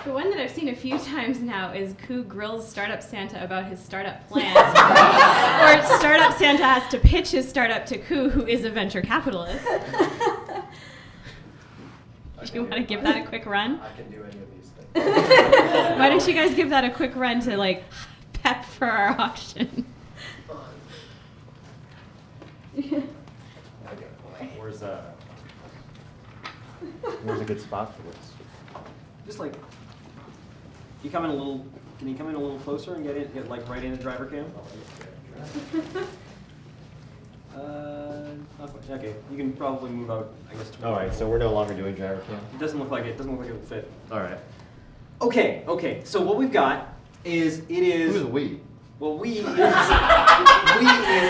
The one that I've seen a few times now is Khoo grills Startup Santa about his startup plans. Or Startup Santa has to pitch his startup to Khoo, who is a venture capitalist. Do you want to give that a quick run? I can do any of these things. Why don't you guys give that a quick run to like pep for our auction? Okay. Where's a good spot for this? Just like, you come in a little. Can you come in a little closer and get like right in the driver cam? Okay, you can probably move out, I guess. All right, so we're no longer doing driver cam. It doesn't look like it. Doesn't look like it will fit. All right. Okay. So what we've got is Who's we? Well, we is the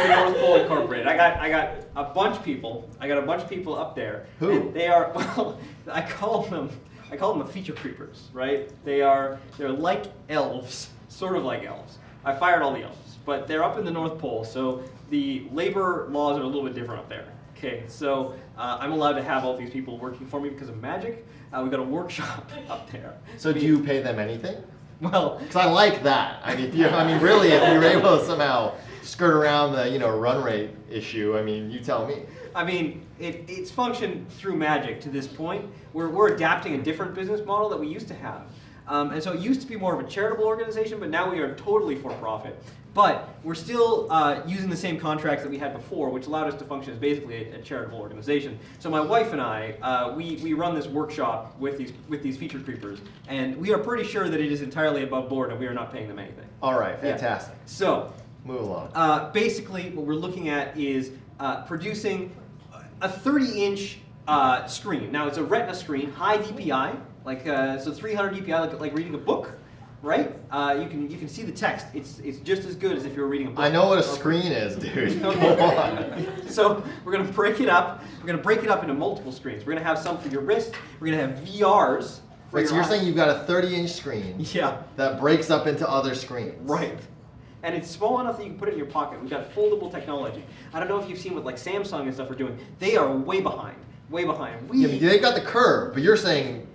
North Pole Incorporated. I got a bunch of people. I got a bunch of people up there. Who? And they are, well, I call them the feature creepers, right? They're like elves, sort of like elves. I fired all the elves, but they're up in the North Pole, so the labor laws are a little bit different up there. Okay, so I'm allowed to have all these people working for me because of magic. We've got a workshop up there. So do you pay them anything? Well, because I like that. I mean, really, if you're able to somehow skirt around the run rate issue, I mean, you tell me. I mean, it's functioned through magic to this point. We're adapting a different business model that we used to have. And so it used to be more of a charitable organization, but now we are totally for profit. But we're still using the same contracts that we had before, which allowed us to function as basically a charitable organization. So my wife and I, we run this workshop with these feature creepers, and we are pretty sure that it is entirely above board and we are not paying them anything. All right, fantastic. Yeah. So, move along. Basically, what we're looking at is producing a 30-inch screen. Now, it's a retina screen, high DPI, so 300 DPI, like reading a book. Right? You can see the text. It's just as good as if you were reading a book. I know what a screen is, dude. Come on. So we're gonna break it up. We're gonna break it up into multiple screens. We're gonna have some for your wrist. We're gonna have VRs. Right. So you're saying you've got a 30-inch screen. Yeah. That breaks up into other screens. Right. And it's small enough that you can put it in your pocket. We've got foldable technology. I don't know if you've seen what like Samsung and stuff are doing. They are way behind. Way behind. They've got the curve, but you're saying.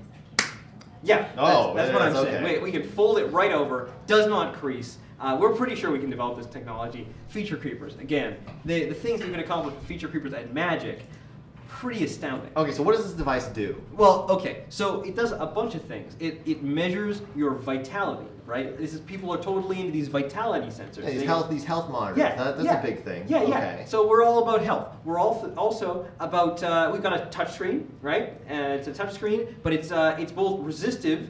Yeah, that's what I'm saying. Okay. We can fold it right over, does not crease. We're pretty sure we can develop this technology. Feature creepers, again, the things that you can accomplish with feature creepers at Magic, pretty astounding. Okay, so what does this device do? Well, okay, so it does a bunch of things. It measures your vitality, right? People are totally into these vitality sensors. Yeah, these health monitors. Yeah, that's a big thing. Yeah, okay. yeah. So we're all about health. We're also about, we've got a touch screen, right? It's a touch screen, but it's both resistive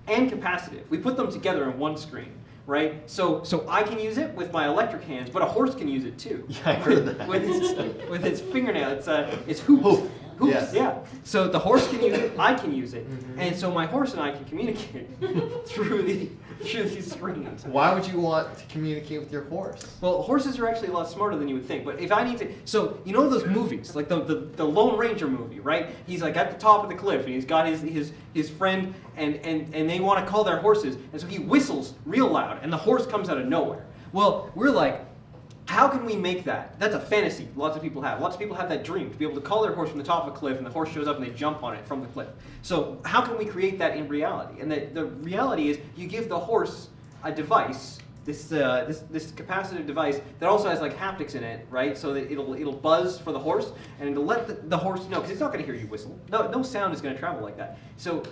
and capacitive. We put them together in one screen, right? So I can use it with my electric hands, but a horse can use it too. Yeah, I heard that. with its fingernail, it's hoops. Hoops, yes. Yeah. So the horse can use it, I can use it, and so my horse and I can communicate through these screens. Why would you want to communicate with your horse? Well, horses are actually a lot smarter than you would think. But if I need to, so you know those movies, like the Lone Ranger movie, right? He's like at the top of the cliff, and he's got his friend, and they want to call their horses, and so he whistles real loud, and the horse comes out of nowhere. Well, we're like, how can we make that? That's a fantasy lots of people have. Lots of people have that dream, to be able to call their horse from the top of a cliff, and the horse shows up and they jump on it from the cliff. So how can we create that in reality? And the reality is you give the horse a device, this capacitive device that also has like haptics in it, right? So that it'll buzz for the horse, and it'll let the horse know, because it's not going to hear you whistle. No sound is going to travel like that. So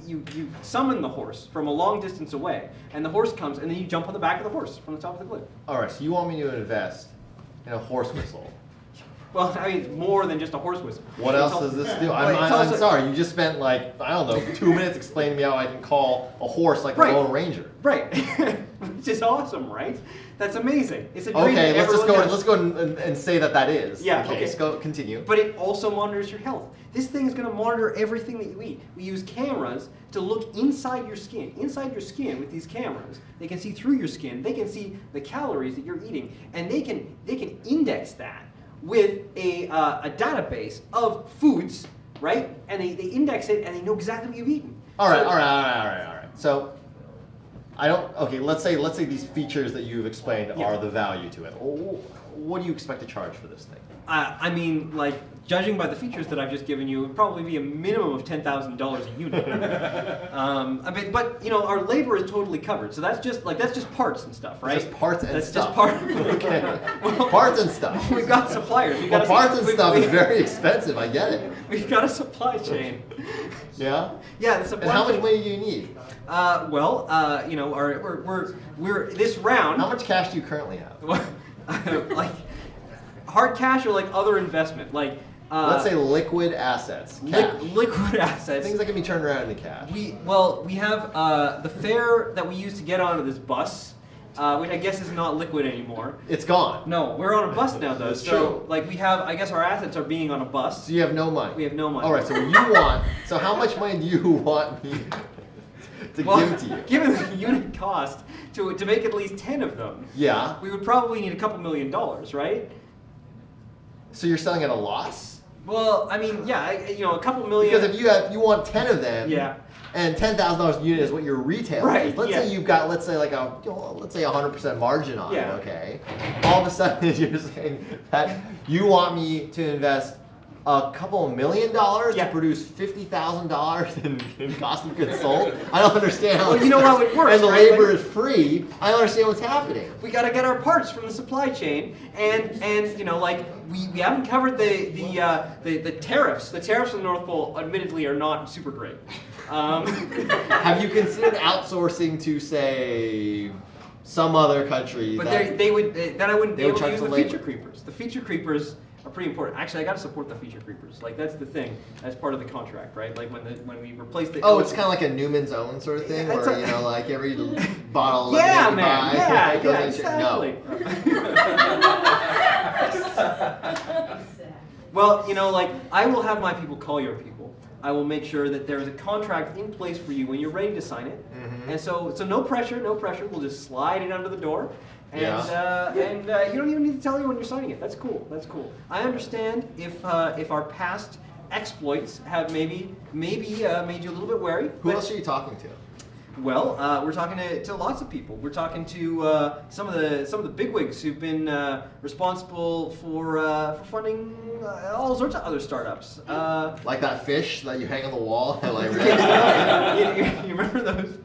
you summon the horse from a long distance away, and the horse comes, and then you jump on the back of the horse from the top of the cliff. All right, so you want me to invest in a horse whistle? Well, I mean, more than just a horse whistle. What else does this do? I'm sorry, you just spent like, I don't know, 2 minutes explaining to me how I can call a horse like a Lone Ranger. Right. Which is awesome, right? That's amazing. It's a dream. Okay, let's go and say that is. Yeah, okay. Let's go continue. But it also monitors your health. This thing is going to monitor everything that you eat. We use cameras to look inside your skin. Inside your skin with these cameras, they can see through your skin. They can see the calories that you're eating, and they can index that with a database of foods, right? And they index it, and they know exactly what you've eaten. All right. So, okay, let's say these features that you've explained are the value to it. What do you expect to charge for this thing? I mean, like judging by the features that I've just given you, it would probably be a minimum of $10,000 a unit. But you know, our labor is totally covered, so that's just parts and stuff, right? Just parts and that's stuff. Just parts. Okay. Well, Parts and stuff. We've got suppliers. Well, parts and stuff is very expensive. I get it. We've got a supply chain. Yeah. Yeah, the supply And how chain. much money do you need? You know, we're this round. How much cash do you currently have? Like hard cash or like other investment, like Let's say liquid assets. Cash. Liquid assets. Things that can be turned around into cash. We have the fare that we used to get onto this bus, which I guess is not liquid anymore. It's gone. No, we're on a bus now though. That's so true. like we have, I guess our assets are being on a bus. So you have no money. We have no money. All right. So how much money do you want me to give to you? Given the unit cost to make at least 10 of them, Yeah. we would probably need a couple $1 million, right? So you're selling at a loss? Well, I mean, yeah, a couple million. Because if you want 10 of them, Yeah. and $10,000 a unit is what your retail Right, is. Let's yeah. say you've got, let's say 100% margin on Yeah. it, okay? All of a sudden you're saying that you want me to invest a couple $1 million Yeah. to produce $50,000 in cost of goods sold? I don't understand how Well, you know how it works, And the right? labor Like- is free. I don't understand what's happening. We got to get our parts from the supply chain, and you know, like we haven't covered the tariffs. The tariffs in the North Pole, admittedly, are not super great. Have you considered outsourcing to, say, some other country? But that, they would then I wouldn't be they would able to charge use the the labor. feature creepers. The feature creepers are pretty important. Actually, I got to support the feature creepers. Like that's the thing. That's part of the contract, right? Like when we replace the. Oh, it's kind of like a Newman's Own sort of thing, Yeah, it's where a- like every bottle. Yeah, you man. buy, Yeah, it goes yeah, into- exactly. No. Well, you know, like I will have my people call your people. I will make sure that there is a contract in place for you when you're ready to sign it. Mhm. And so no pressure, no pressure. We'll just slide it under the door, and Yeah. you don't even need to tell anyone you're signing it. That's cool. That's cool. I understand if our past exploits have maybe made you a little bit wary. Who but- else are you talking to? Well, we're talking to lots of people. We're talking to some of the bigwigs who've been responsible for funding all sorts of other startups. Like that fish that you hang on the wall at like. You remember those?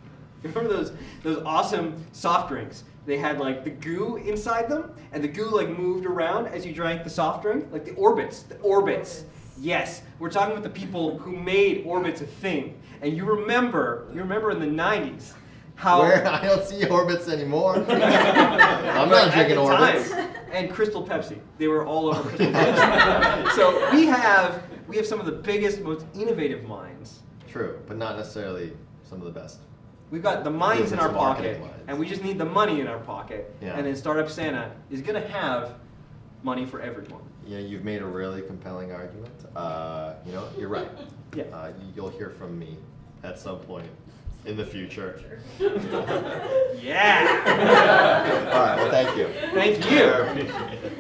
You remember those awesome soft drinks? They had like the goo inside them, and the goo like moved around as you drank the soft drink, like the orbits. The orbits. Yes, we're talking with the people who made orbits a thing. And you remember in the 90s how Where I don't see orbits anymore. I'm But not at drinking the orbits. time, and Crystal Pepsi. They were all over Crystal Pepsi. So we have some of the biggest, most innovative minds. True, but not necessarily some of the best. We've got the minds in our Business pocket, marketing minds. and we just need the money in our pocket. Yeah. And then Startup Santa is going to have money for everyone. You know, you've made a really compelling argument. You're right. Yeah. You'll hear from me at some point in the future. Yeah. All right. Well, thank you. Thank I you. appreciate it.